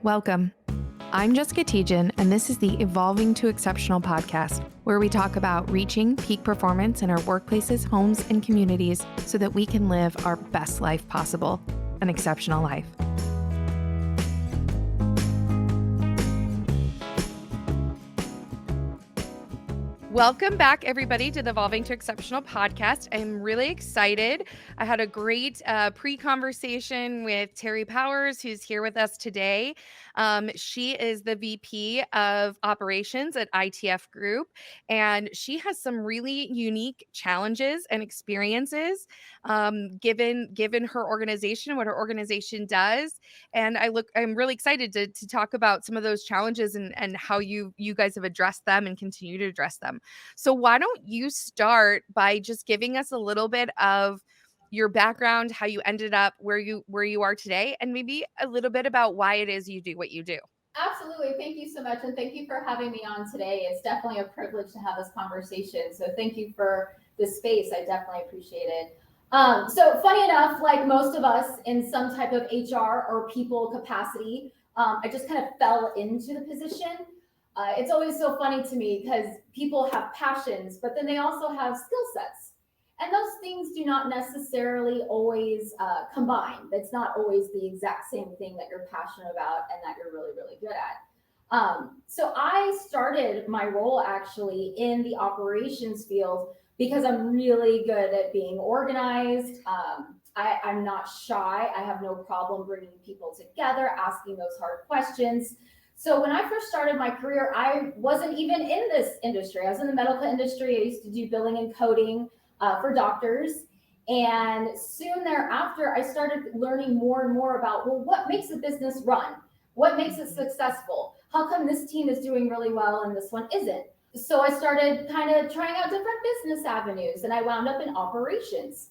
Welcome. I'm Jessica Tejan, and this is the Evolving to Exceptional podcast, where we talk about reaching peak performance in our workplaces, homes, and communities so that we can live our best life possible, an exceptional life. Welcome back, everybody, to the Evolving to Exceptional podcast. I'm really excited. I had a great pre-conversation with Teri Powers, who's here with us today. She is the VP of Operations at ITF Group, and she has some really unique challenges and experiences given her organization, what her organization does. And I'm really excited to talk about some of those challenges and how you guys have addressed them and continue to address them. So why don't you start by just giving us a little bit of your background, how you ended up where you are today, and maybe a little bit about why it is you do what you do. Absolutely. Thank you so much. And thank you for having me on today. It's definitely a privilege to have this conversation. So thank you for this space. I definitely appreciate it. So funny enough, like most of us in some type of HR or people capacity, I just kind of fell into the position. It's always so funny to me because people have passions, but then they also have skill sets. And those things do not necessarily always combine. That's not always the exact same thing that you're passionate about and that you're really, really good at. So I started my role actually in the operations field because I'm really good at being organized. I'm not shy. I have no problem bringing people together, asking those hard questions. So when I first started my career, I wasn't even in this industry. I was in the medical industry. I used to do billing and coding for doctors. And soon thereafter, I started learning more and more about, well, what makes a business run? What makes it successful? How come this team is doing really well and this one isn't? So I started kind of trying out different business avenues, and I wound up in operations.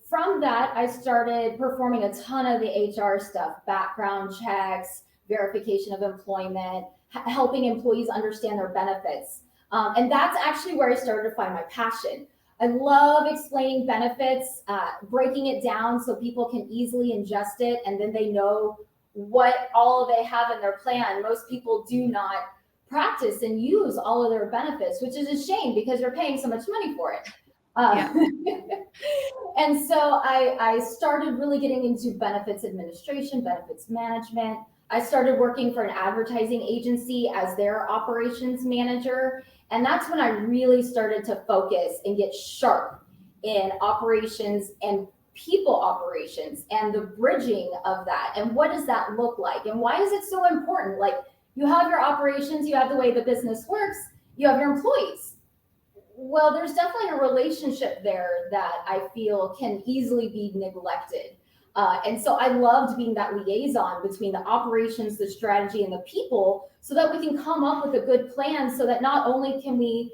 From that, I started performing a ton of the HR stuff, background checks, verification of employment, helping employees understand their benefits. And that's actually where I started to find my passion. I love explaining benefits, breaking it down so people can easily ingest it, and then they know what all they have in their plan. Most people do not practice and use all of their benefits, which is a shame because you're paying so much money for it. And so I started really getting into benefits administration, benefits management. I started working for an advertising agency as their operations manager. And that's when I really started to focus and get sharp in operations and people operations and the bridging of that. And what does that look like? And why is it so important? Like, you have your operations, you have the way the business works, you have your employees. Well, there's definitely a relationship there that I feel can easily be neglected. And so I loved being that liaison between the operations, the strategy, and the people so that we can come up with a good plan so that not only can we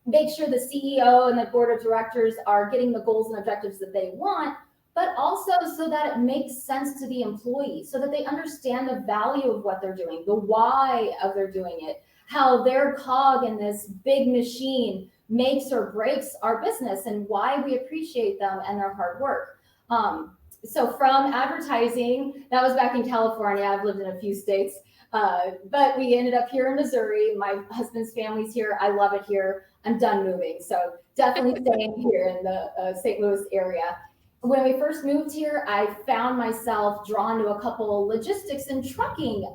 make sure the CEO and the board of directors are getting the goals and objectives that they want, but also so that it makes sense to the employee, so that they understand the value of what they're doing, the why of their doing it, how their cog in this big machine makes or breaks our business, and why we appreciate them and their hard work. So from advertising, that was back in California. I've lived in a few states, but we ended up here in Missouri. My husband's family's here. I love it here. I'm done moving. So definitely staying here in the St. Louis area. When we first moved here, I found myself drawn to a couple logistics and trucking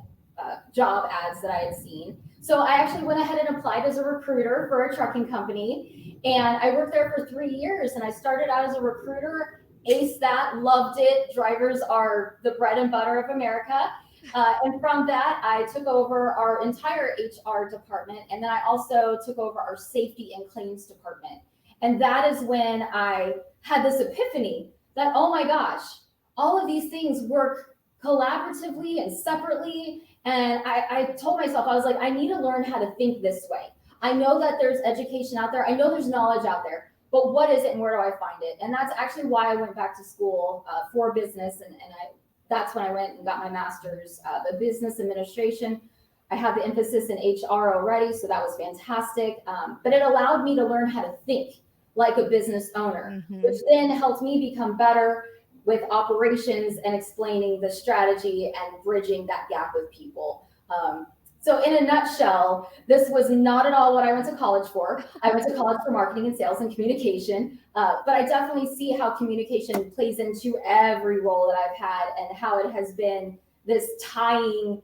job ads that I had seen. So I actually went ahead and applied as a recruiter for a trucking company. And I worked there for 3 years. And I started out as a recruiter, aced that, loved it. Drivers are the bread and butter of America. And from that, I took over our entire HR department. And then I also took over our safety and claims department. And that is when I had this epiphany that, oh my gosh, all of these things work collaboratively and separately. And I told myself, I was like, I need to learn how to think this way. I know that there's education out there. I know there's knowledge out there, but what is it and where do I find it? And that's actually why I went back to school for business. And that's when I went and got my master's of business administration. I had the emphasis in HR already, so that was fantastic. But it allowed me to learn how to think like a business owner, which then helped me become better with operations and explaining the strategy and bridging that gap with people. So in a nutshell, this was not at all what I went to college for. I went to college for marketing and sales and communication, but I definitely see how communication plays into every role that I've had and how it has been this tying,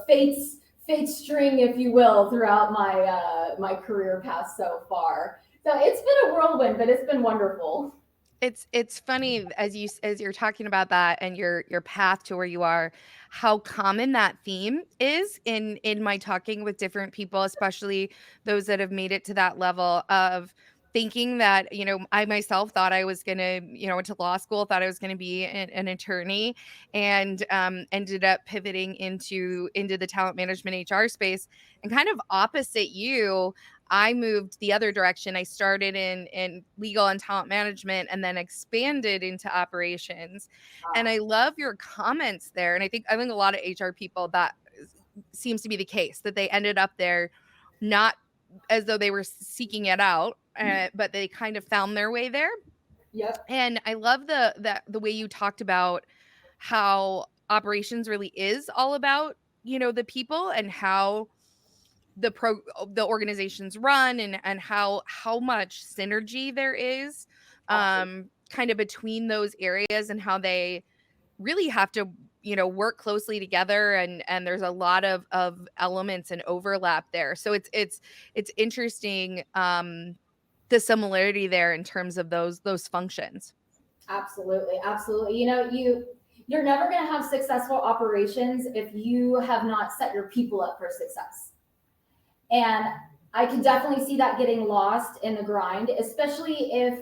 fate string, if you will, throughout my career path so far. So it's been a whirlwind, but it's been wonderful. It's funny as you're talking about that and your path to where you are, how common that theme is in my talking with different people, especially those that have made it to that level of thinking that, I myself thought I was gonna, went to law school, thought I was gonna be an attorney, and ended up pivoting into the talent management HR space, and kind of opposite you. I moved the other direction. I started in legal and talent management and then expanded into operations. And I love your comments there. And I think a lot of HR people, that seems to be the case, that they ended up there not as though they were seeking it out, but they kind of found their way there. Yep, And I love the way you talked about how operations really is all about, the people, and how the organizations run, and how much synergy there is, absolutely. kind of between those areas, and how they really have to, work closely together, and there's a lot of elements and overlap there. So it's interesting, the similarity there in terms of those functions. Absolutely, absolutely. You're never going to have successful operations if you have not set your people up for success. And I can definitely see that getting lost in the grind, especially if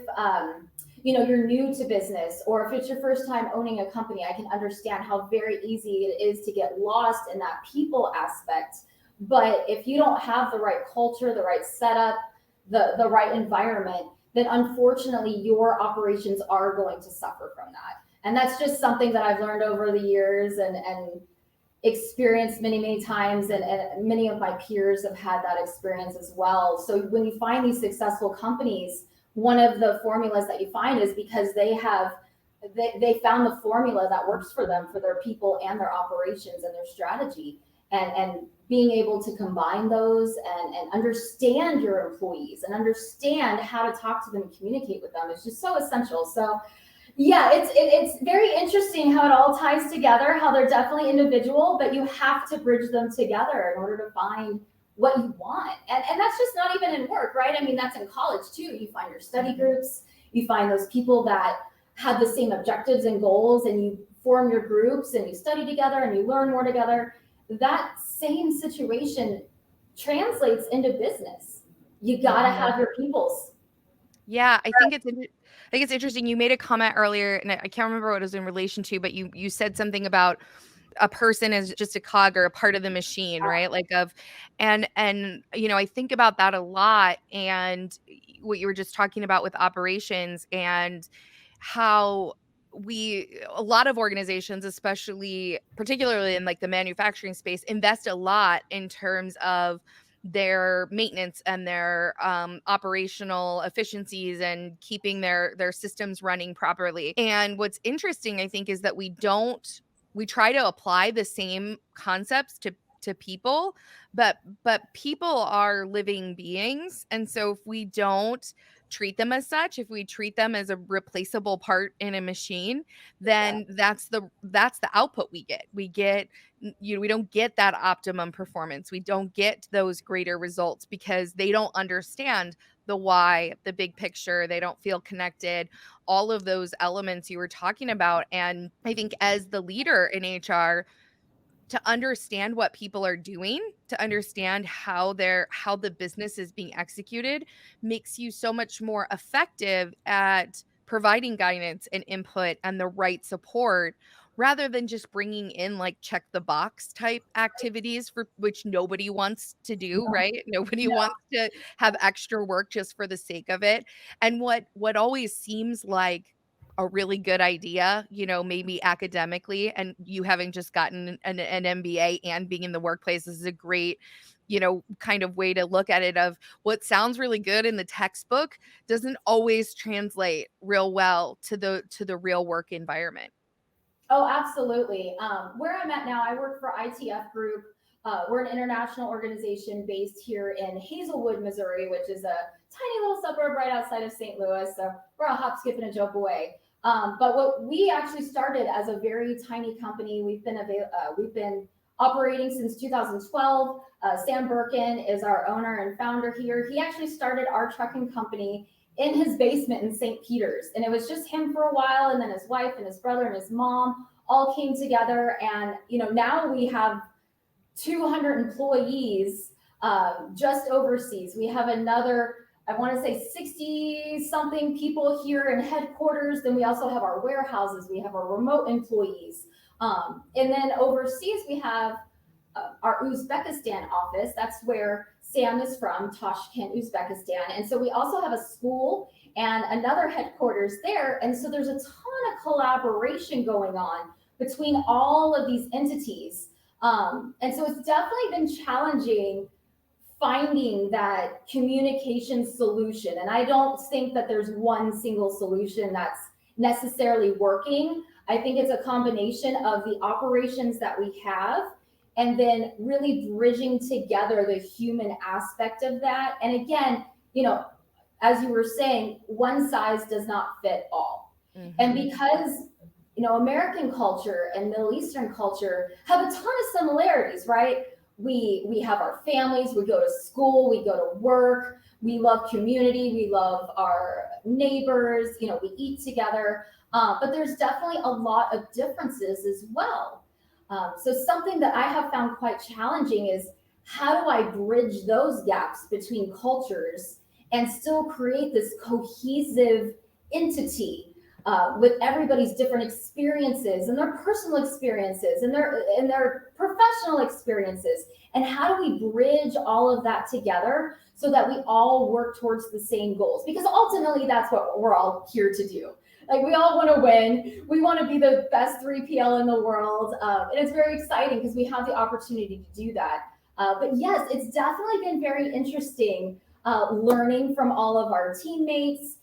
you're new to business, or if it's your first time owning a company. I can understand how very easy it is to get lost in that people aspect. But if you don't have the right culture, the right setup, the right environment, then unfortunately your operations are going to suffer from that. And that's just something that I've learned over the years, and experienced many, many times, and many of my peers have had that experience as well. So when you find these successful companies, one of the formulas that you find is because they found the formula that works for them, for their people and their operations and their strategy, and being able to combine those, and understand your employees and understand how to talk to them and communicate with them is just so essential. So yeah, it's very interesting how it all ties together, how they're definitely individual, but you have to bridge them together in order to find what you want. And that's just not even in work, right? I mean, that's in college too. You find your study groups, you find those people that have the same objectives and goals, and you form your groups and you study together and you learn more together. That same situation translates into business. You got to Mhm. have your peoples. Yeah, I think it's interesting. You made a comment earlier, and I can't remember what it was in relation to, but you said something about a person is just a cog or a part of the machine, right? Like of and I think about that a lot, and what you were just talking about with operations, and how a lot of organizations, especially particularly in like the manufacturing space, invest a lot in terms of their maintenance and their operational efficiencies, and keeping their systems running properly. And what's interesting, I think, is that we try to apply the same concepts to people, but people are living beings, and so if we don't treat them as such, if we treat them as a replaceable part in a machine, then that's the output we get. We don't get that optimum performance, we don't get those greater results, because they don't understand the why, the big picture, they don't feel connected, all of those elements you were talking about. And I think as the leader in HR, to understand what people are doing, to understand how the business is being executed, makes you so much more effective at providing guidance and input and the right support, rather than just bringing in like check the box type activities, for which nobody wants to do, right? Nobody wants to have extra work just for the sake of it. And what always seems like a really good idea, maybe academically, and you having just gotten an MBA and being in the workplace, this is a great, kind of way to look at it of what sounds really good in the textbook doesn't always translate real well to the real work environment. Oh, absolutely. Where I'm at now, I work for ITF Group. We're an international organization based here in Hazelwood, Missouri, which is a tiny little suburb right outside of St. Louis. So we're a hop, skip, and a jump away. But what we actually started as a very tiny company. We've been operating since 2012. Sam Birkin is our owner and founder here. He actually started our trucking company in his basement in St. Peter's. And it was just him for a while. And then his wife and his brother and his mom all came together. And, now we have 200 employees just overseas. We have another, I want to say 60 something people here in headquarters. Then we also have our warehouses. We have our remote employees. And then overseas, we have our Uzbekistan office. That's where Sam is from, Tashkent, Uzbekistan. And so we also have a school and another headquarters there. And so there's a ton of collaboration going on between all of these entities. And so it's definitely been challenging finding that communication solution. And I don't think that there's one single solution that's necessarily working. I think it's a combination of the operations that we have and then really bridging together the human aspect of that. And again, as you were saying, one size does not fit all. Mm-hmm. And because American culture and Middle Eastern culture have a ton of similarities, right? We have our families, we go to school, we go to work, we love community, we love our neighbors, we eat together. But there's definitely a lot of differences as well. So something that I have found quite challenging is how do I bridge those gaps between cultures and still create this cohesive entity with everybody's different experiences and their personal experiences and their professional experiences. And how do we bridge all of that together so that we all work towards the same goals? Because ultimately, that's what we're all here to do. Like, we all want to win. We want to be the best 3PL in the world. And it's very exciting because we have the opportunity to do that. But yes, it's definitely been very interesting learning from all of our teammates.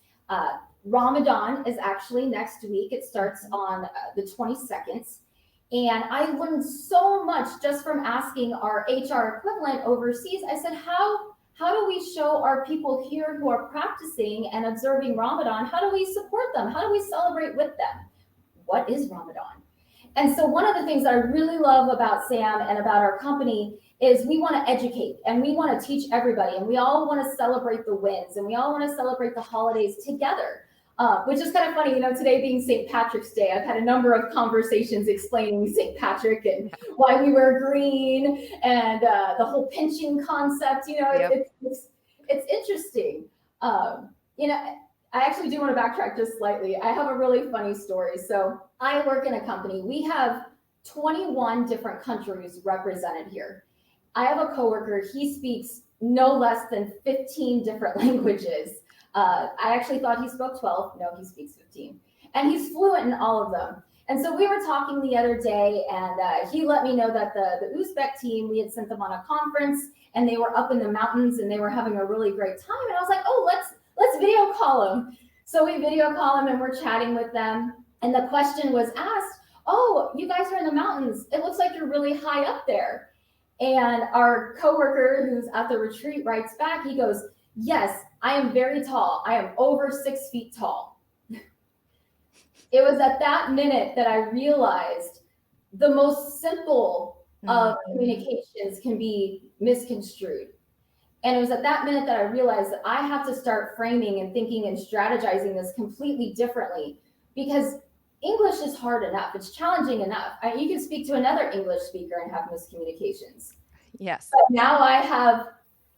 Ramadan is actually next week. It starts on the 22nd. And I learned so much just from asking our HR equivalent overseas. I said, how do we show our people here who are practicing and observing Ramadan, how do we support them? How do we celebrate with them? What is Ramadan? And so one of the things that I really love about Sam and about our company is we want to educate and we want to teach everybody. And we all want to celebrate the wins and we all want to celebrate the holidays together. Which is kind of funny, today being St. Patrick's Day, I've had a number of conversations explaining St. Patrick and why we wear green and the whole pinching concept. Yep. It's interesting. I actually do want to backtrack just slightly. I have a really funny story. So I work in a company. We have 21 different countries represented here. I have a coworker. He speaks no less than 15 different languages. I actually thought he spoke 12. No, he speaks 15. And he's fluent in all of them. And so we were talking the other day, and he let me know that the Uzbek team, we had sent them on a conference, and they were up in the mountains, and they were having a really great time. And I was like, oh, let's video call them. So we video call them, and we're chatting with them. And the question was asked, oh, you guys are in the mountains. It looks like you're really high up there. And our coworker who's at the retreat writes back, he goes, yes, I am very tall. I am over 6 feet tall. It was at that minute that I realized the most simple of communications can be misconstrued. And it was at that minute that I realized that I have to start framing and thinking and strategizing this completely differently, because English is hard enough. It's challenging enough. You can speak to another English speaker and have miscommunications. Yes. But now I have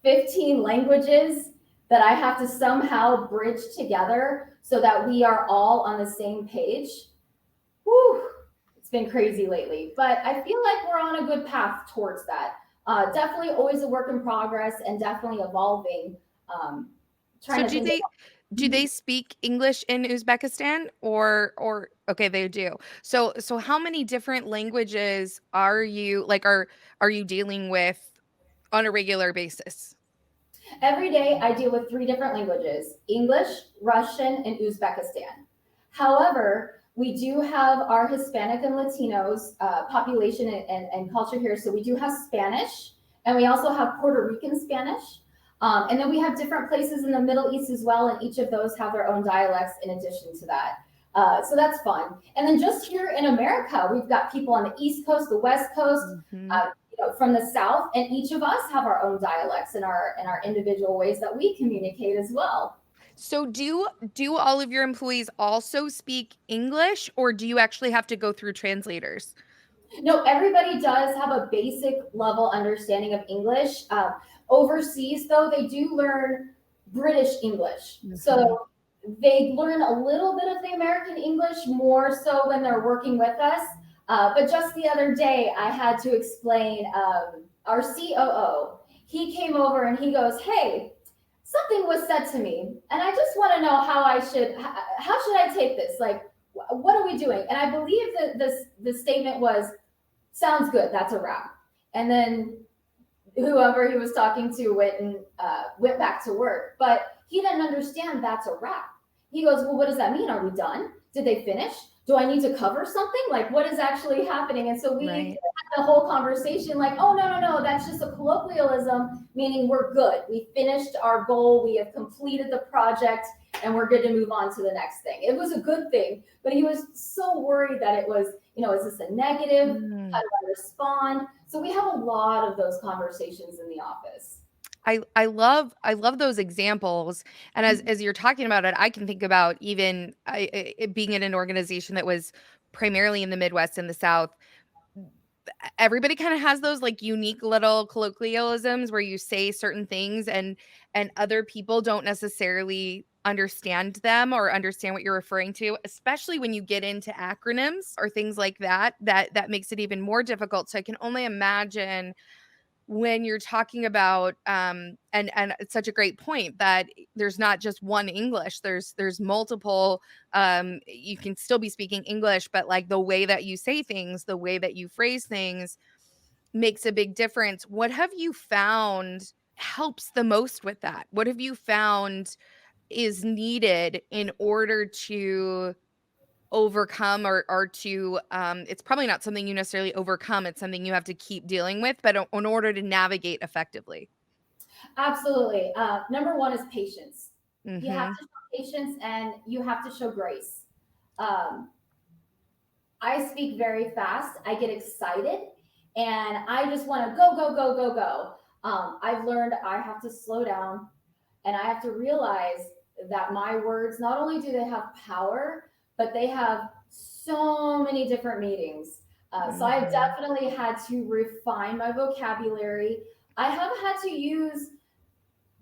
15 languages that I have to somehow bridge together so that we are all on the same page. Whew, it's been crazy lately, but I feel like we're on a good path towards that. Definitely always a work in progress and definitely evolving. So do they speak English in Uzbekistan or okay, they do. So how many different languages are you dealing with on a regular basis? Every day I deal with three different languages: English, Russian, and Uzbekistan. However, we do have our Hispanic and Latinos population and culture here. So we do have Spanish, and we also have Puerto Rican Spanish. And then we have different places in the Middle East as well, and each of those have their own dialects in addition to that. So that's fun. And then just here in America, we've got people on the East Coast, the West Coast, from the South, and each of us have our own dialects and our individual ways that we communicate as well. So do all of your employees also speak English, or do you actually have to go through translators? No, everybody does have a basic level understanding of English. Overseas, though, they do learn British English. So they learn a little bit of the American English more so when they're working with us. But just the other day, I had to explain our COO. He came over and he goes, "Hey, something was said to me, and I just want to know how should I take this? Like, what are we doing?" And I believe that the statement was, "Sounds good. That's a wrap." And then whoever he was talking to went back to work, but he didn't understand that's a wrap. He goes, "Well, what does that mean? Are we done? Did they finish? Do I need to cover something? Like, what is actually happening?" And so we had the whole conversation like, "Oh, no, that's just a colloquialism, meaning we're good. We finished our goal. We have completed the project, and we're good to move on to the next thing." It was a good thing, but he was so worried that it was, is this a negative? How do I respond? So we have a lot of those conversations in the office. I love those examples, and as you're talking about it, I can think about even it being in an organization that was primarily in the Midwest and the South. Everybody kind of has those like unique little colloquialisms where you say certain things and other people don't necessarily understand them or understand what you're referring to, especially when you get into acronyms or things like that. That makes it even more difficult. So I can only imagine when you're talking about and it's such a great point that there's not just one English, there's multiple. You can still be speaking English, but like the way that you say things, the way that you phrase things makes a big difference. What have you found helps the most with that? What have you found is needed in order to overcome or to it's probably not something you necessarily overcome, it's something you have to keep dealing with, but in order to navigate effectively? Absolutely. Number one is patience. You have Mhm. to show patience and you have to show grace. Um, I speak very fast. I get excited and I just want to go, go, go, go, go. I've learned I have to slow down and I have to realize that my words, not only do they have power, but they have so many different meanings. So I've Mhm. definitely had to refine my vocabulary. I have had to use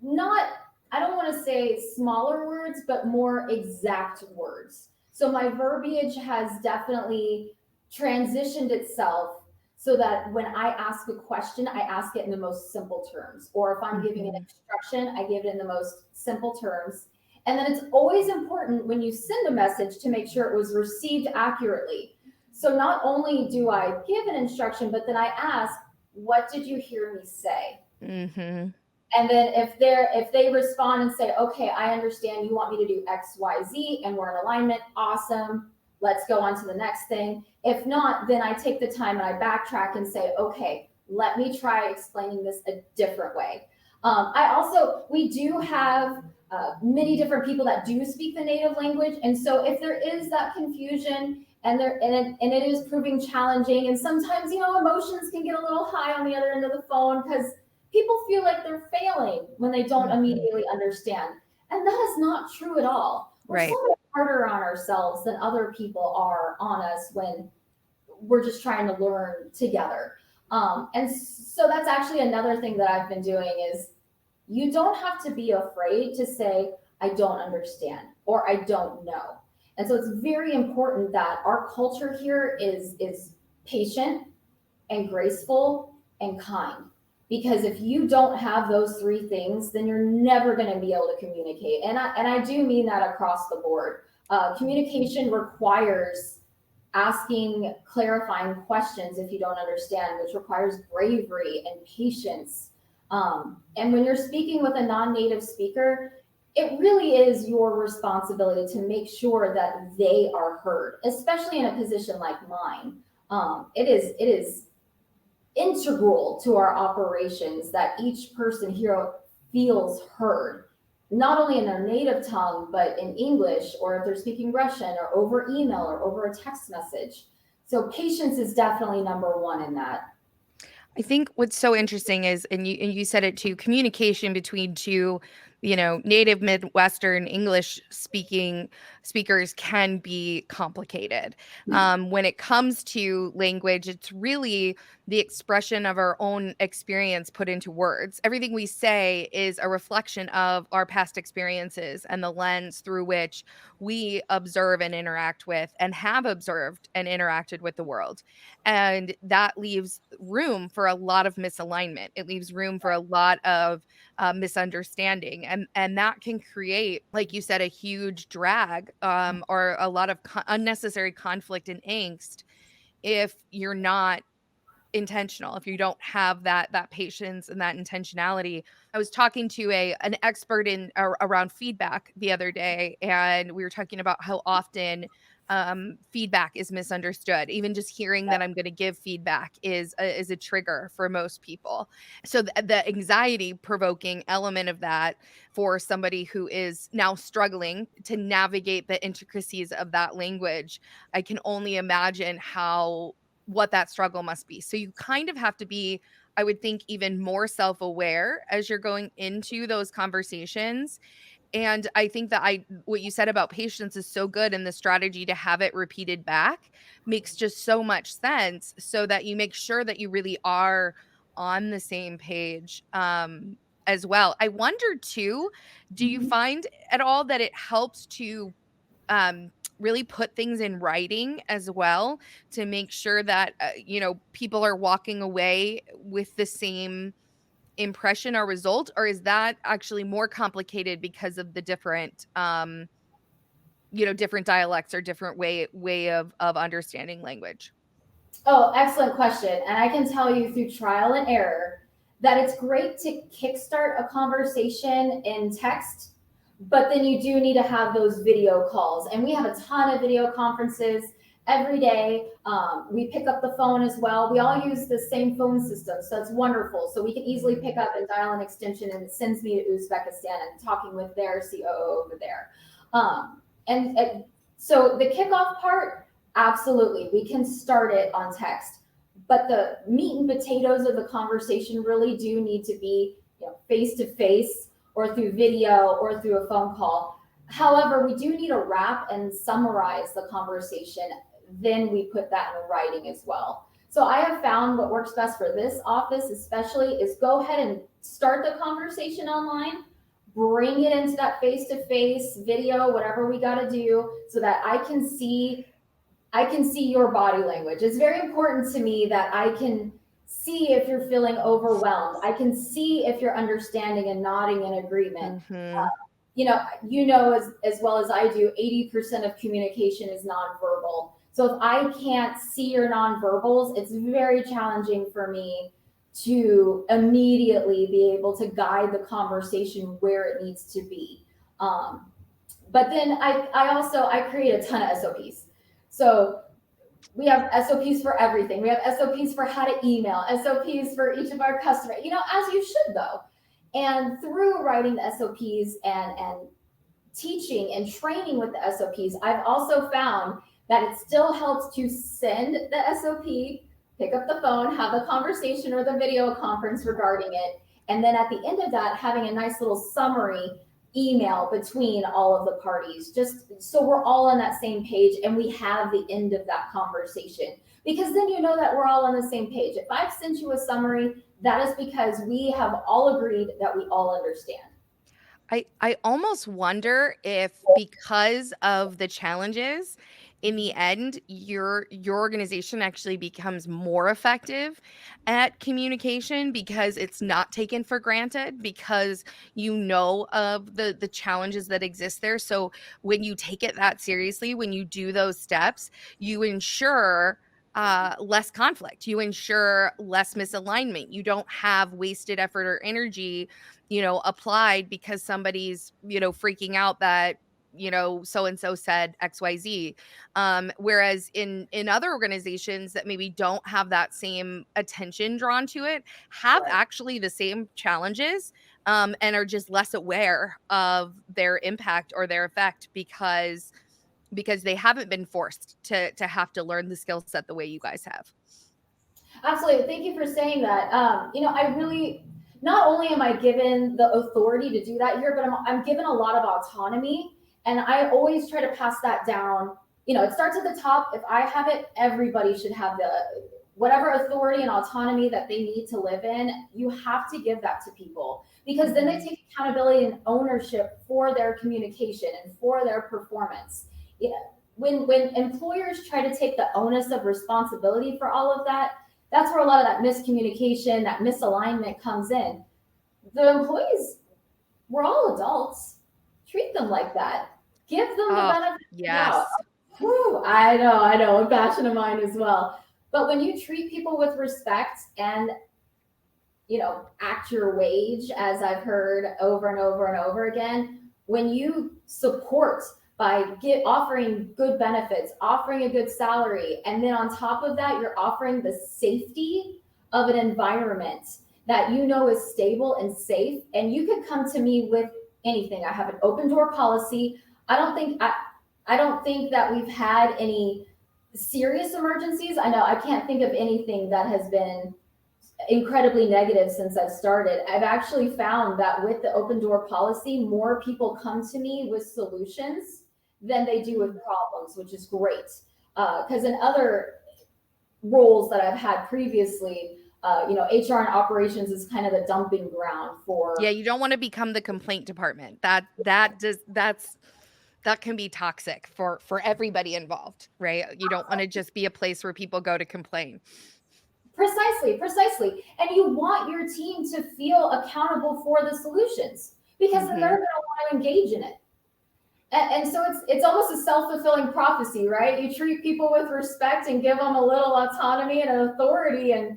not, I don't want to say smaller words, but more exact words. So my verbiage has definitely transitioned itself so that when I ask a question, I ask it in the most simple terms. Or if I'm giving an Mhm. instruction, I give it in the most simple terms. And then it's always important when you send a message to make sure it was received accurately. So not only do I give an instruction, but then I ask, "What did you hear me say?" Mhm. And then if they respond and say, "Okay, I understand you want me to do XYZ and we're in alignment," awesome. Let's go on to the next thing. If not, then I take the time and I backtrack and say, "Okay, let me try explaining this a different way." We do have many different people that do speak the native language. And so if there is that confusion and it is proving challenging, and sometimes, emotions can get a little high on the other end of the phone because people feel like they're failing when they don't Mhm. immediately understand. And that is not true at all. We're so Right. much harder on ourselves than other people are on us when we're just trying to learn together. And so that's actually another thing that I've been doing is you don't have to be afraid to say, "I don't understand," or "I don't know." And so it's very important that our culture here is patient and graceful and kind. Because if you don't have those three things, then you're never going to be able to communicate. And I do mean that across the board. Communication requires asking clarifying questions if you don't understand, which requires bravery and patience. And when you're speaking with a non-native speaker, it really is your responsibility to make sure that they are heard, especially in a position like mine. It is integral to our operations that each person here feels heard, not only in their native tongue, but in English, or if they're speaking Russian, or over email, or over a text message. So patience is definitely number one in that. I think what's so interesting is, and you said it too, communication between two, native Midwestern English speakers can be complicated. When it comes to language, it's really the expression of our own experience put into words. Everything we say is a reflection of our past experiences and the lens through which we observe and interact with and have observed and interacted with the world. And that leaves room for a lot of misalignment. It leaves room for a lot of misunderstanding, and that can create, like you said, a huge drag, or a lot of unnecessary conflict and angst if you're not intentional, if you don't have that patience and that intentionality. I was talking to an expert in around feedback the other day, and we were talking about how often feedback is misunderstood. Even just hearing that I'm going to give feedback is a trigger for most people. So the anxiety provoking element of that for somebody who is now struggling to navigate the intricacies of that language, I can only imagine what that struggle must be. So you kind of have to be, I would think, even more self-aware as you're going into those conversations. And I think that what you said about patience is so good, and the strategy to have it repeated back makes just so much sense, so that you make sure that you really are on the same page, as well. I wonder too, do you Mhm. find at all that it helps to really put things in writing as well, to make sure that people are walking away with the same impression or result, or is that actually more complicated because of the different dialects or different way of understanding language? Oh, excellent question. And I can tell you through trial and error that it's great to kickstart a conversation in text, but then you do need to have those video calls. And we have a ton of video conferences every day. We pick up the phone as well. We all use the same phone system, so that's wonderful. So we can easily pick up and dial an extension, and it sends me to Uzbekistan and talking with their COO over there. And so the kickoff part, absolutely, we can start it on text, but the meat and potatoes of the conversation really do need to be, face to face, or through video, or through a phone call. However, we do need to wrap and summarize the conversation. Then we put that in writing as well. So I have found what works best for this office, especially, is go ahead and start the conversation online, bring it into that face to face video, whatever we got to do, so that I can see your body language. It's very important to me that I can see if you're feeling overwhelmed. I can see if you're understanding and nodding in agreement. Mhm. As well as I do, 80% of communication is nonverbal. So if I can't see your nonverbals, it's very challenging for me to immediately be able to guide the conversation where it needs to be. Um, but then I create a ton of SOPs. So we have SOPs for everything. We have SOPs for how to email, SOPs for each of our customers, as you should though. And through writing the SOPs and teaching and training with the SOPs, I've also found that it still helps to send the SOP, pick up the phone, have a conversation or the video conference regarding it. And then at the end of that, having a nice little summary email between all of the parties, just so we're all on that same page and we have the end of that conversation. Because then you know that we're all on the same page. If I've sent you a summary, that is because we have all agreed that we all understand. I almost wonder if, because of the challenges, in the end, your organization actually becomes more effective at communication because it's not taken for granted, because you know of the challenges that exist there. So when you take it that seriously, when you do those steps, you ensure less conflict. You ensure less misalignment. You don't have wasted effort or energy, applied because somebody's, freaking out that, so and so said XYZ. Whereas in other organizations that maybe don't have that same attention drawn to it, have Right. actually the same challenges, and are just less aware of their impact or their effect because they haven't been forced to have to learn the skill set the way you guys have. Absolutely. Thank you for saying that. I really, not only am I given the authority to do that here, but I'm given a lot of autonomy. And I always try to pass that down. It starts at the top. If I have it, everybody should have the whatever authority and autonomy that they need to live in. You have to give that to people because then they take accountability and ownership for their communication and for their performance. Yeah. When employers try to take the onus of responsibility for all of that, that's where a lot of that miscommunication, that misalignment comes in. The employees, we're all adults. Treat them like that. Give them the Oh, benefit of the doubt. yes. Whew, I know, a passion of mine as well. But when you treat people with respect and act your wage, as I've heard over and over and over again, when you support by offering good benefits, offering a good salary, and then on top of that, you're offering the safety of an environment that is stable and safe, and you can come to me with anything. I have an open door policy. I don't think that we've had any serious emergencies. I know I can't think of anything that has been incredibly negative since I've started. I've actually found that with the open door policy, more people come to me with solutions than they do with problems, which is great. Because in other roles that I've had previously, HR and operations is kind of the dumping ground for. Yeah, you don't want to become the complaint department. That can be toxic for everybody involved, right? You don't want to just be a place where people go to complain. Precisely. And you want your team to feel accountable for the solutions because then they're going to want to engage in it. And so it's almost a self-fulfilling prophecy, right? You treat people with respect and give them a little autonomy and authority, and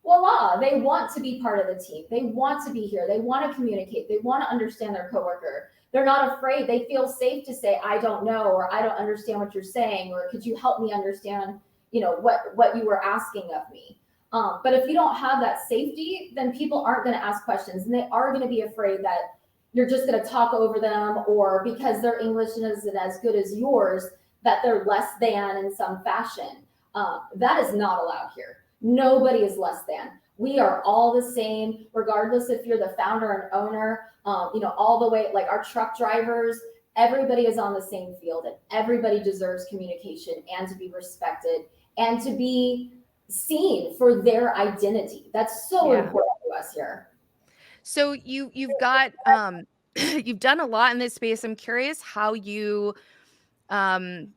voila, they want to be part of the team. They want to be here. They want to communicate. They want to understand their coworker. They're not afraid. They feel safe to say, I don't know, or I don't understand what you're saying, or could you help me understand, what you were asking of me. But if you don't have that safety, then people aren't going to ask questions, and they are going to be afraid that you're just going to talk over them, or because their English isn't as good as yours, that they're less than in some fashion. That is not allowed here. Nobody is less than. We are all the same, regardless if you're the founder and owner, all the way, like our truck drivers, everybody is on the same field, and everybody deserves communication and to be respected and to be seen for their identity. That's so important to us here. So you've got you've done a lot in this space. I'm curious how you um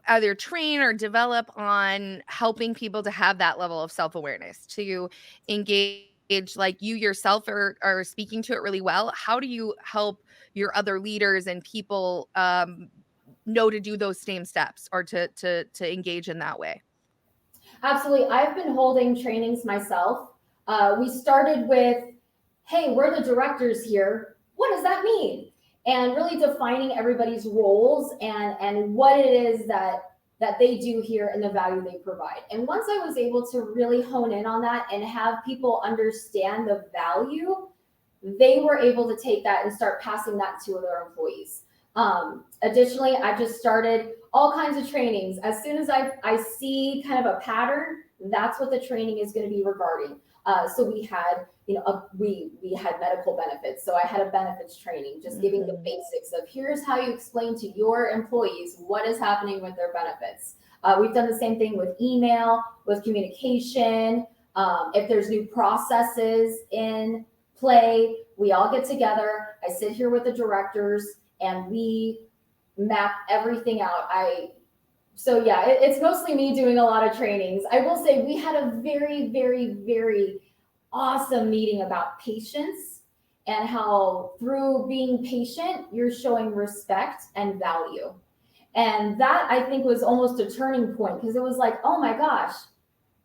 either train or develop on helping people to have that level of self-awareness, to engage, like you yourself are speaking to it really well. How do you help your other leaders and people know to do those same steps or to engage in that way? Absolutely. I've been holding trainings myself. We started with, hey, we're the directors here. What does that mean? And really defining everybody's roles and what it is that they do here and the value they provide. And once I was able to really hone in on that and have people understand the value, they were able to take that and start passing that to their employees. Additionally, I just started all kinds of trainings. As soon as I see kind of a pattern, that's what the training is going to be regarding. So we had, we had medical benefits. So I had a benefits training, just giving the basics of here's how you explain to your employees what is happening with their benefits. We've done the same thing with email, with communication. If there's new processes in play, we all get together. I sit here with the directors and we map everything out. So yeah, it's mostly me doing a lot of trainings. I will say we had a very, very, very awesome meeting about patience and how through being patient, you're showing respect and value. And that I think was almost a turning point, because it was like, oh my gosh,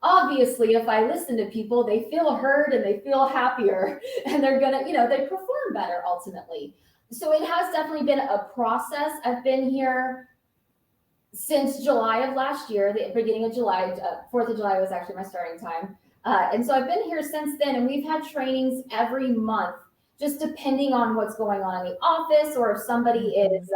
obviously if I listen to people, they feel heard and they feel happier and they're gonna, they perform better ultimately. So it has definitely been a process. I've been here since July of last year, the beginning of July. 4th of July was actually my starting time. And so I've been here since then, and we've had trainings every month, just depending on what's going on in the office, or if somebody is,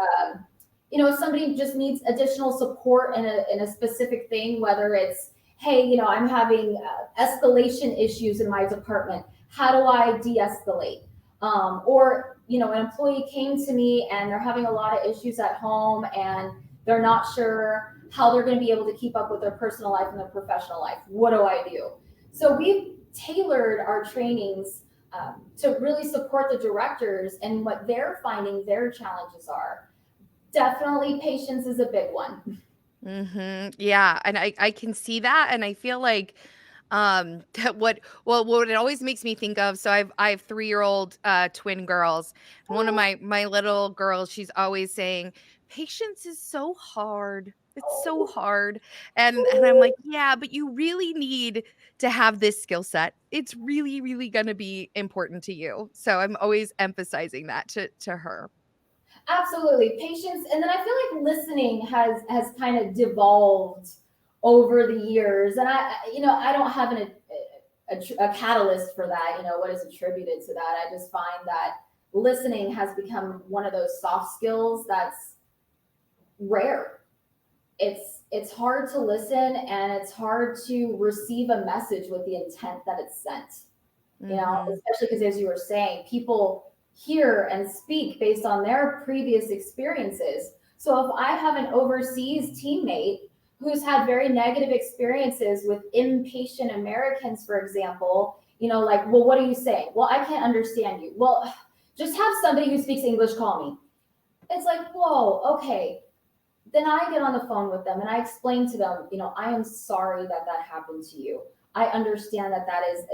if somebody just needs additional support in a specific thing, whether it's, hey, I'm having escalation issues in my department. How do I de-escalate? Or, an employee came to me and they're having a lot of issues at home, and they're not sure how they're going to be able to keep up with their personal life and their professional life. What do I do? So we've tailored our trainings to really support the directors and what they're finding their challenges are. Definitely patience is a big one. Yeah, and I can see that, and I feel like that what it always makes me think of, so I have 3-year-old twin girls, and one of my little girls, she's always saying, "Patience is so hard. It's so hard." And I'm like, "Yeah, but you really need to have this skill set. It's really, really gonna be important to you." So I'm always emphasizing that to her. Absolutely, patience, and then I feel like listening has kind of devolved over the years, and I don't have a catalyst for that. What is attributed to that? I just find that listening has become one of those soft skills that's rare. It's hard to listen, and it's hard to receive a message with the intent that it's sent. Mhm. Especially because, as you were saying, people hear and speak based on their previous experiences. So if I have an overseas teammate who's had very negative experiences with impatient Americans, for example, like, well, what are you saying? Well, I can't understand you. Well, just have somebody who speaks English call me. It's like, whoa, okay. Then I get on the phone with them and I explain to them, I am sorry that that happened to you. I understand that that is,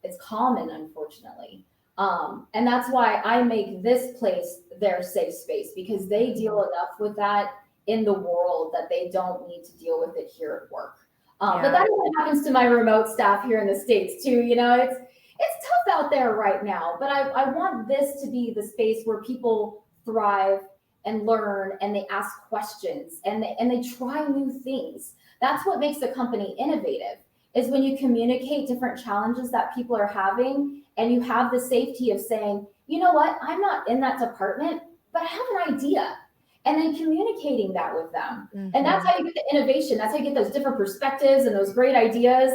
it's common, unfortunately. And that's why I make this place their safe space, because they deal Mhm. enough with that in the world that they don't need to deal with it here at work. But Yeah. that even happens to my remote staff here in the States too. It's tough out there right now, but I want this to be the space where people thrive and learn, and they ask questions, and they try new things. That's what makes a company innovative, is when you communicate different challenges that people are having, and you have the safety of saying, you know what, I'm not in that department, but I have an idea, and then communicating that with them. And that's Mhm. how you get the innovation. That's how you get those different perspectives and those great ideas.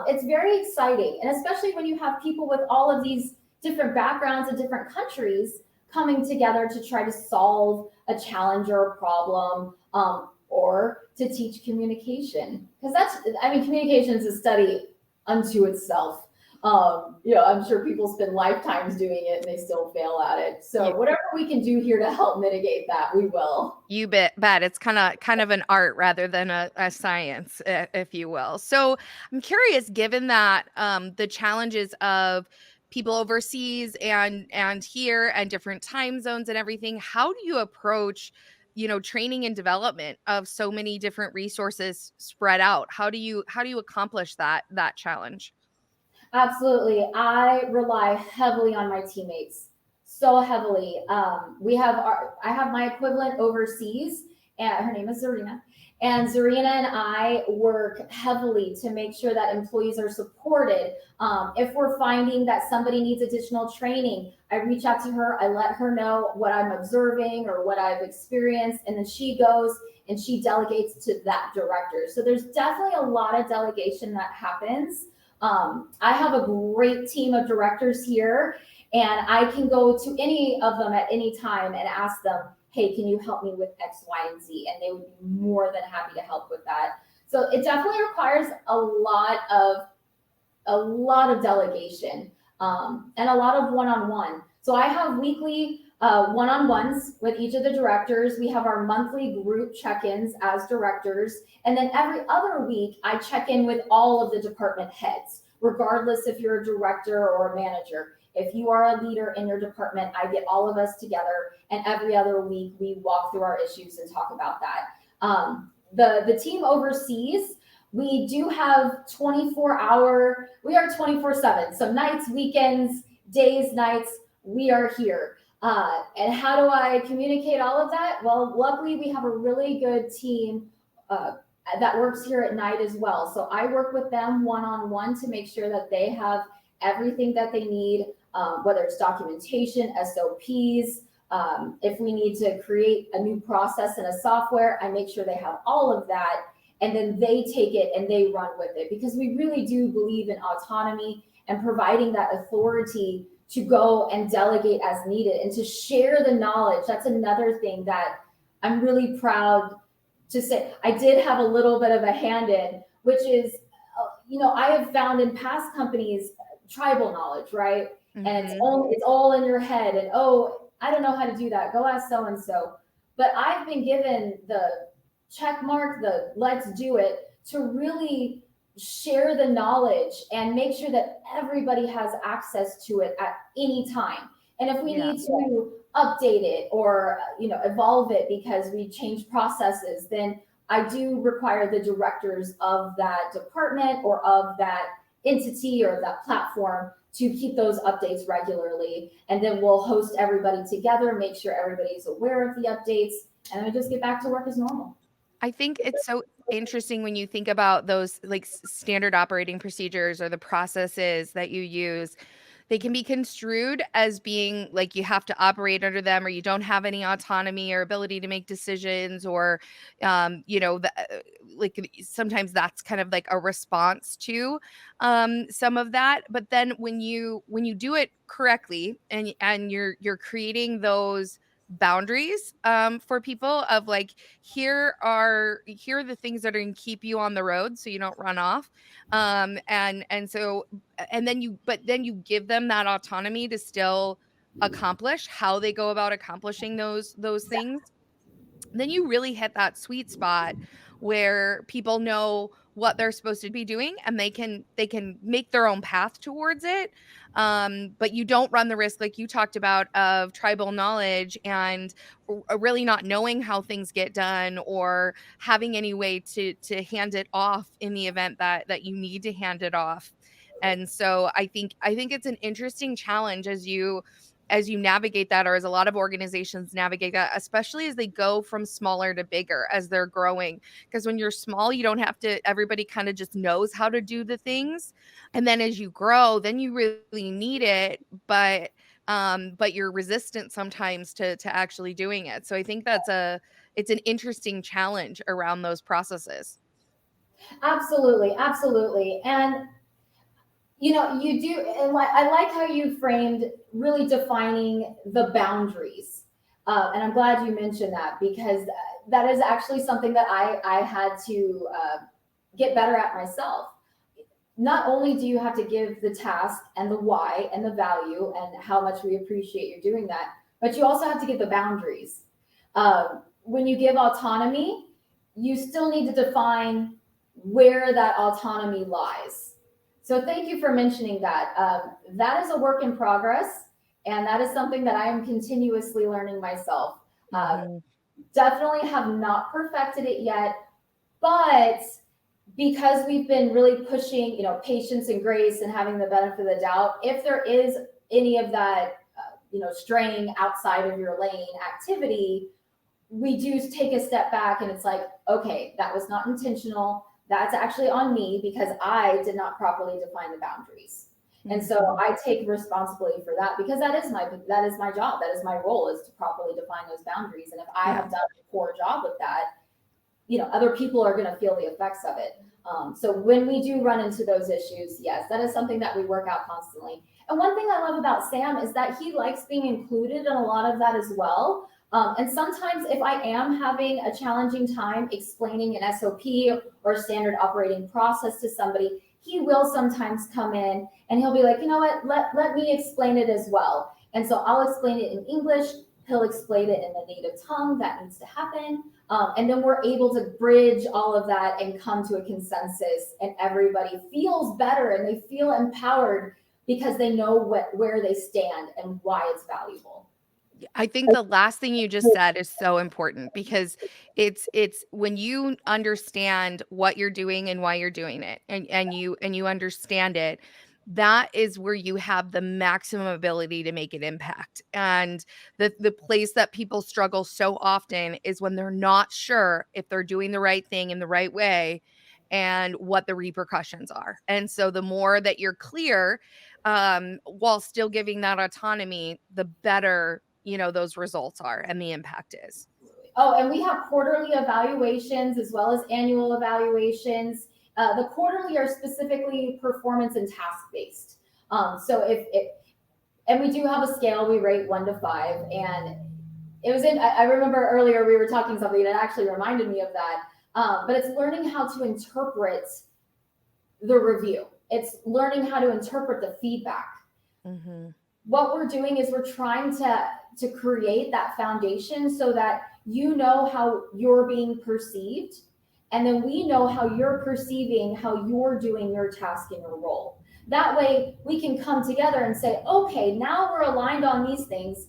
It's very exciting, and especially when you have people with all of these different backgrounds in different countries coming together to try to solve a challenge or a problem, or to teach communication. Because communication is a study unto itself. I'm sure people spend lifetimes doing it and they still fail at it. You So whatever we can do here to help mitigate that, we will. you bet. It's kind of an art rather than a science, if you will. So I'm curious, given that the challenges of people overseas and here and different time zones and everything, how do you approach, training and development of so many different resources spread out? How do you accomplish that challenge? Absolutely. I rely heavily on my teammates, so heavily. I have my equivalent overseas, and her name is Zarina. And Zarina and I work heavily to make sure that employees are supported. If we're finding that somebody needs additional training, I reach out to her, I let her know what I'm observing or what I've experienced, and then she goes and she delegates to that director. So there's definitely a lot of delegation that happens. I have a great team of directors here, and I can go to any of them at any time and ask them, hey, can you help me with X, Y, and Z? And they would be more than happy to help with that. So it definitely requires a lot of delegation, and a lot of one-on-one. So I have weekly one-on-ones with each of the directors. We have our monthly group check-ins as directors, and then every other week I check in with all of the department heads, regardless if you're a director or a manager. If you are a leader in your department, I get all of us together, and every other week we walk through our issues and talk about that. The team overseas, we do have 24-hour, we are 24/7. So nights, weekends, days, nights, we are here. And how do I communicate all of that? Well, luckily we have a really good team that works here at night as well. So I work with them one-on-one to make sure that they have everything that they need, whether it's documentation, SOPs. If we need to create a new process in a software, I make sure they have all of that. And then they take it and they run with it, because we really do believe in autonomy and providing that authority to go and delegate as needed and to share the knowledge. That's another thing that I'm really proud to say. I did have a little bit of a hand in, which is, I have found in past companies, tribal knowledge, right? Mm-hmm. And it's all in your head. And, I don't know how to do that. Go ask so-and-so. But I've been given the check mark, the let's do it, to really share the knowledge and make sure that everybody has access to it at any time. And if we need to update it or evolve it because we change processes, then I do require the directors of that department or of that entity or that platform to keep those updates regularly. And then we'll host everybody together, make sure everybody's aware of the updates, and then just get back to work as normal. I think it's so interesting when you think about those like standard operating procedures or the processes that you use. They can be construed as being like you have to operate under them, or you don't have any autonomy or ability to make decisions, or like sometimes that's kind of like a response to some of that. But then when you do it correctly, and you're creating those boundaries for people of like, here are the things that are going to keep you on the road so you don't run off, and so and then you give them that autonomy to still accomplish how they go about accomplishing those things. Then you really hit that sweet spot where people know what they're supposed to be doing, and they can make their own path towards it. But you don't run the risk, like you talked about, of tribal knowledge and really not knowing how things get done, or having any way to hand it off in the event that you need to hand it off. And so I think it's an interesting challenge as you navigate that, or as a lot of organizations navigate that, especially as they go from smaller to bigger as they're growing. Because when you're small, you don't have to, everybody kind of just knows how to do the things. And then as you grow, then you really need it, but you're resistant sometimes to actually doing it. So I think it's an interesting challenge around those processes. Absolutely, absolutely. And you do, and I like how you framed really defining the boundaries. And I'm glad you mentioned that, because that is actually something that I had to get better at myself. Not only do you have to give the task and the why and the value and how much we appreciate you doing that, but you also have to give the boundaries. When you give autonomy, you still need to define where that autonomy lies. So thank you for mentioning that. That is a work in progress, and that is something that I am continuously learning myself. Definitely have not perfected it yet, but because we've been really pushing, patience and grace and having the benefit of the doubt, if there is any of that, straying outside of your lane activity, we do take a step back, and it's like, okay, that was not intentional. That's actually on me because I did not properly define the boundaries. And so I take responsibility for that, because that is my job. That is my role, is to properly define those boundaries. And if I have done a poor job with that, other people are going to feel the effects of it. So when we do run into those issues, yes, that is something that we work out constantly. And one thing I love about Sam is that he likes being included in a lot of that as well. And sometimes if I am having a challenging time explaining an SOP or standard operating process to somebody, he will sometimes come in and he'll be like, you know what, let me explain it as well. And so I'll explain it in English. He'll explain it in the native tongue that needs to happen. And then we're able to bridge all of that and come to a consensus, and everybody feels better and they feel empowered, because they know where they stand and why it's valuable. I think the last thing you just said is so important because it's when you understand what you're doing and why you're doing it, and you understand it, that is where you have the maximum ability to make an impact. And the place that people struggle so often is when they're not sure if they're doing the right thing in the right way and what the repercussions are. And so the more that you're clear, while still giving that autonomy, the better, those results are and the impact is. Oh, and we have quarterly evaluations as well as annual evaluations. The quarterly are specifically performance and task based. So if it, and we do have a scale, we rate 1 to 5. And it was I remember earlier we were talking something that actually reminded me of that. But it's learning how to interpret the review. It's learning how to interpret the feedback. Mm-hmm. What we're doing is we're trying to create that foundation so that you know how you're being perceived, and then we know how you're perceiving how you're doing your task in your role. That way we can come together and say, okay, now we're aligned on these things.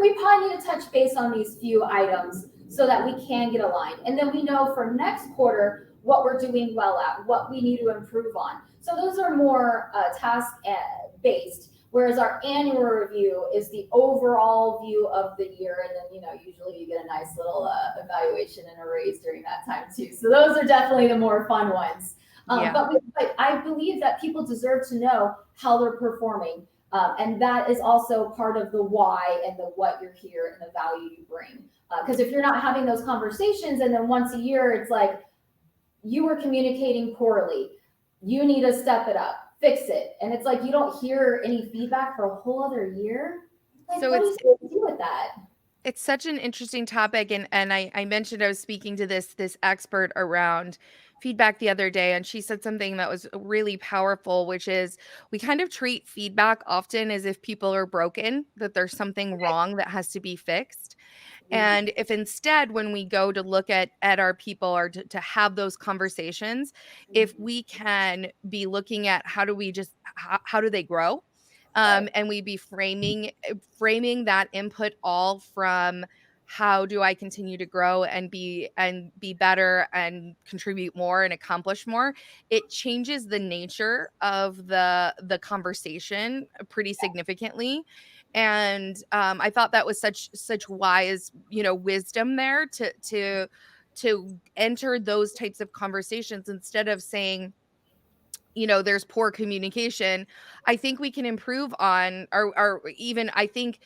We probably need to touch base on these few items so that we can get aligned. And then we know for next quarter what we're doing well at, what we need to improve on. So those are more task based. Whereas our annual review is the overall view of the year. And then, usually you get a nice little evaluation and a raise during that time too. So those are definitely the more fun ones. Yeah. But I believe that people deserve to know how they're performing. And that is also part of the why and the what you're here and the value you bring. Because if you're not having those conversations and then once a year, it's like you were communicating poorly, you need to step it up. Fix it. And it's like you don't hear any feedback for a whole other year. Like, So what are you supposed to do with that? it's such an interesting topic, and I mentioned I was speaking to this expert around feedback the other day, and she said something that was really powerful, which is we kind of treat feedback often as if people are broken, that there's something wrong that has to be fixed. And if instead, when we go to look at our people or to have those conversations, if we can be looking at how do we just how do they grow, Right. and we be framing that input all from how do I continue to grow and be better and contribute more and accomplish more, it changes the nature of the conversation pretty significantly. And I thought that was such wise, wisdom there to enter those types of conversations instead of saying, there's poor communication. I think we can improve on, or even I think,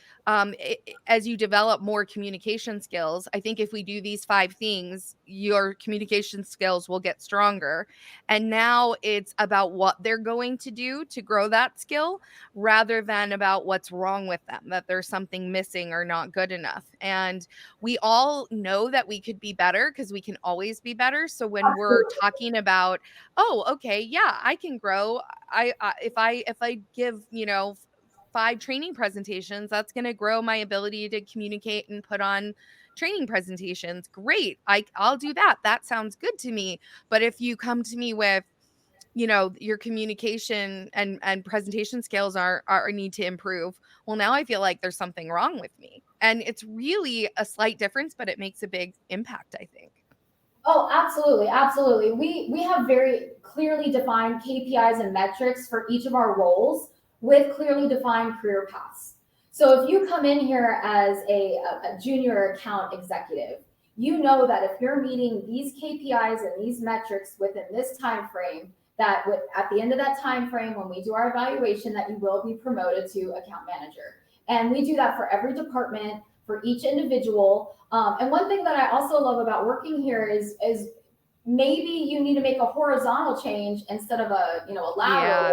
as you develop more communication skills, I think if we do these 5 things, your communication skills will get stronger. And now it's about what they're going to do to grow that skill rather than about what's wrong with them, that there's something missing or not good enough. And we all know that we could be better because we can always be better. So when we're talking about, oh, okay, yeah, I can grow. If I give, 5 training presentations, that's going to grow my ability to communicate and put on training presentations. Great. I'll do that. That sounds good to me. But if you come to me with, your communication and presentation skills are need to improve, well, now I feel like there's something wrong with me. And it's really a slight difference, but it makes a big impact, I think. Oh, absolutely, absolutely. We have very clearly defined KPIs and metrics for each of our roles with clearly defined career paths. So if you come in here as a junior account executive, you know that if you're meeting these KPIs and these metrics within this time frame, at the end of that time frame, when we do our evaluation, that you will be promoted to account manager. And we do that for every department, for each individual. And one thing that I also love about working here is maybe you need to make a horizontal change instead of a lateral. Yeah.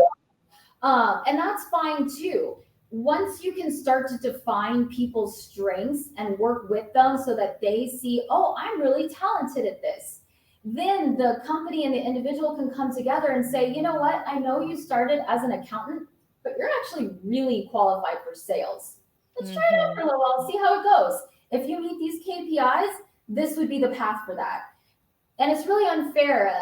And that's fine too. Once you can start to define people's strengths and work with them so that they see, oh, I'm really talented at this, then the company and the individual can come together and say, you know what, I know you started as an accountant, but you're actually really qualified for sales. Let's try it out for a little while, see how it goes. If you meet these KPIs, this would be the path for that. And it's really unfair,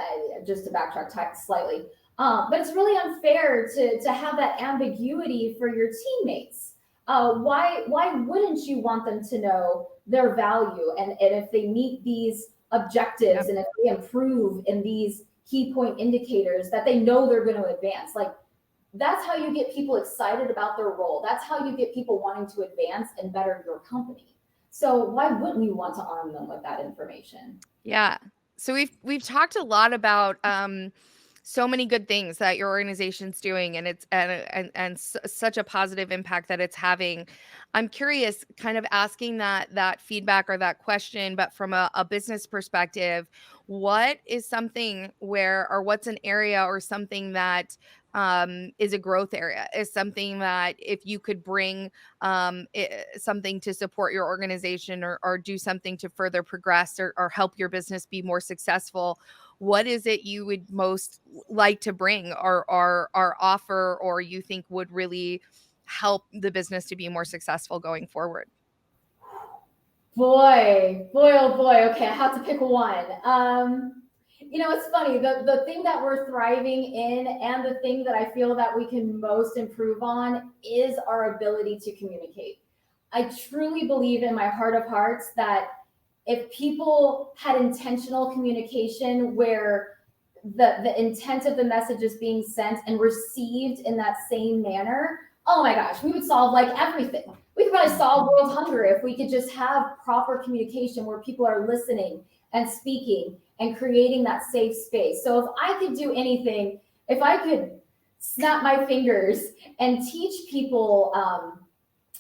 just to backtrack slightly. But it's really unfair to have that ambiguity for your teammates. Why wouldn't you want them to know their value, and if they meet these objectives Yep. and if they improve in these key point indicators that they know they're going to advance? Like, that's how you get people excited about their role. That's how you get people wanting to advance and better your company. So why wouldn't you want to arm them with that information? Yeah. So we've talked a lot about so many good things that your organization's doing, and it's such a positive impact that it's having. I'm curious, kind of asking that feedback or that question, but from a business perspective, what is something where, or what's an area or something that is a growth area, is something that if you could bring something to support your organization, or do something to further progress, or help your business be more successful, what is it you would most like to bring, or offer, or you think would really help the business to be more successful going forward? Boy, oh boy. Okay, I have to pick one. It's funny. The thing that we're thriving in, and the thing that I feel that we can most improve on, is our ability to communicate. I truly believe in my heart of hearts that if people had intentional communication where the intent of the message is being sent and received in that same manner, oh my gosh, we would solve like everything. We could probably solve Mhm. world hunger if we could just have proper communication where people are listening and speaking and creating that safe space. So if I could do anything, if I could snap my fingers and teach people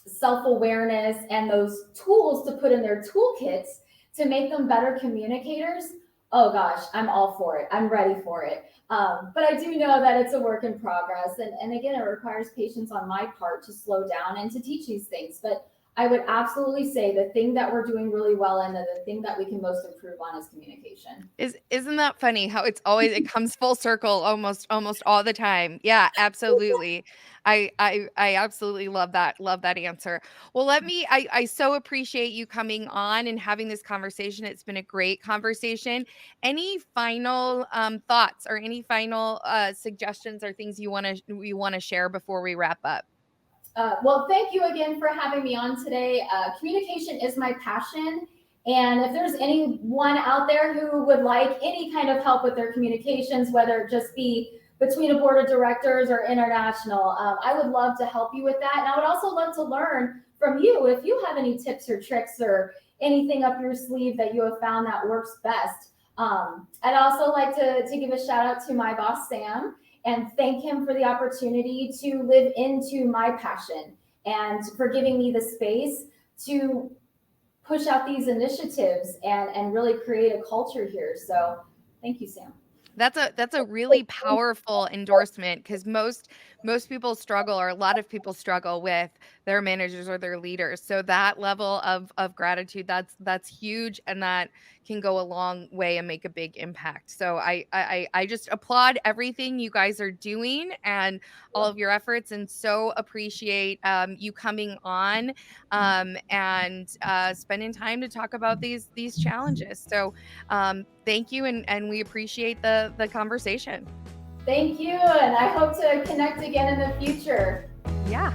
self-awareness and those tools to put in their toolkits to make them better communicators, oh gosh, I'm all for it. I'm ready for it. But I do know that it's a work in progress. And again, it requires patience on my part to slow down and to teach these things. But I would absolutely say the thing that we're doing really well and the thing that we can most improve on is communication. Isn't that funny how it comes full circle almost all the time? Yeah, absolutely. I absolutely love that answer. Well, I so appreciate you coming on and having this conversation. It's been a great conversation. Any final thoughts, or any final suggestions, or things you want to share before we wrap up? Well, thank you again for having me on today. Communication is my passion. And if there's anyone out there who would like any kind of help with their communications, whether it just be between a board of directors or international, I would love to help you with that. And I would also love to learn from you if you have any tips or tricks or anything up your sleeve that you have found that works best. I'd also like to give a shout out to my boss, Sam, and thank him for the opportunity to live into my passion and for giving me the space to push out these initiatives and really create a culture here. So thank you, Sam. That's a really powerful endorsement, because most people struggle, or a lot of people struggle with their managers or their leaders. So that level of gratitude, that's huge, and that can go a long way and make a big impact. So I just applaud everything you guys are doing, and all of your efforts, and so appreciate you coming on and spending time to talk about these challenges. So thank you, and we appreciate the conversation. Thank you. And I hope to connect again in the future. Yeah.